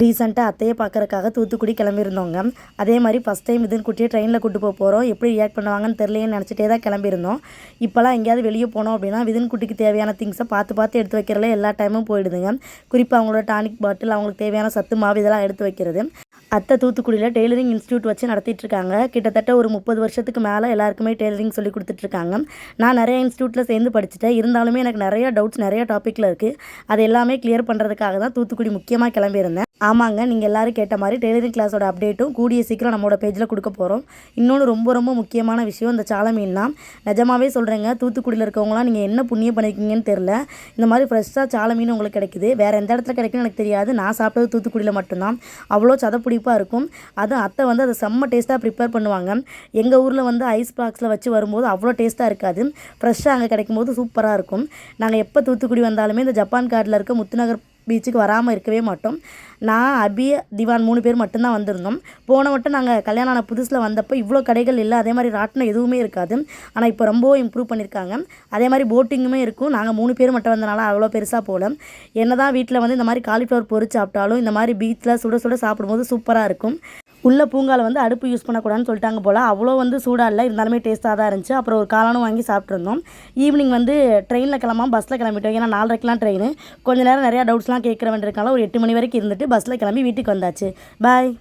ரீசெண்டாக அத்தையை பார்க்கறக்காக தூத்துக்குடி கிளம்பியிருந்தோங்க. அதே மாதிரி ஃபஸ்ட் டைம் இதுன்னு குட்டியே ட்ரெயினில் கூட்டு போகிறோம். எப்படி ரியாக்ட் பண்ணுவாங்கன்னு தெரியலையேன்னு நினச்சிட்டே தான் கிளம்பியிருந்தோம். இப்போலாம் எங்கேயாவது வெளியே போனோம் அப்படின்னா விதின் குட்டிக்கு தேவையான திங்ஸை பார்த்து எடுத்து வைக்கிறதுல எல்லா டைமும் போயிடுதுங்க. குறிப்பாக அவங்களோட டானிக் பாட்டில், அவங்களுக்கு தேவையான சத்து மாவு இதெல்லாம் எடுத்து வைக்கிறது. அத்தை தூத்துக்குடியில் டெய்லரிங் இன்ஸ்டியூட் வச்சு நடத்திட்டு இருக்காங்க. கிட்டத்தட்ட ஒரு 30 வருஷத்துக்கு மேலே எல்லாருக்குமே டெய்லரிங் சொல்லி கொடுத்துட்ருக்காங்க. நான் நிறைய இன்ஸ்டியூட்டில் சேர்ந்து படிச்சுட்டேன். இருந்தாலுமே எனக்கு நிறைய டவுட்ஸ் நிறைய டாப்பிக்கில் இருக்குது. அது எல்லாமே கிளியர் பண்ணுறதுக்காக தான் தூத்துக்குடி முக்கியமாக கிளம்பியிருந்தேன். ஆமாங்க, நீங்கள் எல்லோரும் கேட்ட மாதிரி டெய்லரிங் கிளாஸோட அப்டேட்டும் கூடிய சீக்கிரம் நம்மளோட பேஜில் கொடுக்க போகிறோம். இன்னொன்று ரொம்ப முக்கியமான விஷயம், இந்த சால மீன் தான். நிஜமாவே சொல்கிறேங்க, தூத்துக்குடியில் இருக்கவங்களாம் நீங்கள் என்ன புண்ணியம் பண்ணியிருக்கீங்கன்னு தெரில. இந்த மாதிரி ஃப்ரெஷ்ஷாக சால மீன் உங்களுக்கு கிடைக்குது. வேறு எந்த இடத்துல கிடைக்குன்னு எனக்கு தெரியாது. நான் சாப்பிட்டது தூத்துக்குடியில் மட்டும்தான். அவ்வளோ சதப்பிடிப்பாக இருக்கும். அதுவும் அத்தை வந்து அதை செம்ம டேஸ்ட்டாக ப்ரிப்பேர் பண்ணுவாங்க. எங்கள் ஊரில் வந்து ஐஸ் பாக்ஸில் வச்சு வரும்போது அவ்வளோ டேஸ்ட்டாக இருக்காது. ஃப்ரெஷ்ஷாக அங்கே கிடைக்கும்போது சூப்பராக இருக்கும். நாங்கள் எப்போ தூத்துக்குடி வந்தாலுமே இந்த ஜப்பான் கார்டில் இருக்க முத்துநகர் பீச்சுக்கு வராமல் இருக்கவே மாட்டோம். நான், அபி, திவான் 3 பேர் மட்டும்தான் வந்திருந்தோம். போன மட்டும் நாங்கள் கல்யாணம் ஆன புதுசில் வந்தப்போ இவ்வளோ கடைகள் இல்லை. அதே மாதிரி ராட்டினம் எதுவுமே இருக்காது. ஆனால் இப்போ ரொம்பவும் இம்ப்ரூவ் பண்ணியிருக்காங்க. அதே மாதிரி போட்டிங்குமே இருக்கும். நாங்கள் 3 பேர் மட்டும் வந்தனால அவ்வளோ பெருசாக போகல. என்ன தான் வீட்டில் வந்து இந்த மாதிரி காலிஃப்ளவர் பொரிச்சு சாப்பிட்டாலும் இந்த மாதிரி பீச்சில் சுட சாப்பிடும்போது சூப்பராக இருக்கும். உள்ள பூங்காவில் வந்து அடுப்பு யூஸ் பண்ணக்கூடாதுன்னு சொல்லிட்டாங்க போல். அவ்வளோ வந்து சூடாக இல்லை, இருந்தாலுமே டேஸ்ட்டாக தான் இருந்துச்சு. அப்புறம் ஒரு காளானும் வாங்கி சாப்பிட்ருந்தோம். ஈவினிங் வந்து ட்ரெயினில் கிளம்பாமல் பஸ்ஸில் கிளம்பிட்டோம். ஏன்னா 4:30க்கெலாம் ட்ரெயின். கொஞ்சம் நேரம் நிறையா டவுட்ஸ்லாம் கேட்குற வேண்டியிருக்கால ஒரு 8 மணி வரைக்கும் இருந்துட்டு பஸ்ஸில் கிளம்பி வீட்டுக்கு வந்தாச்சு. பாய்.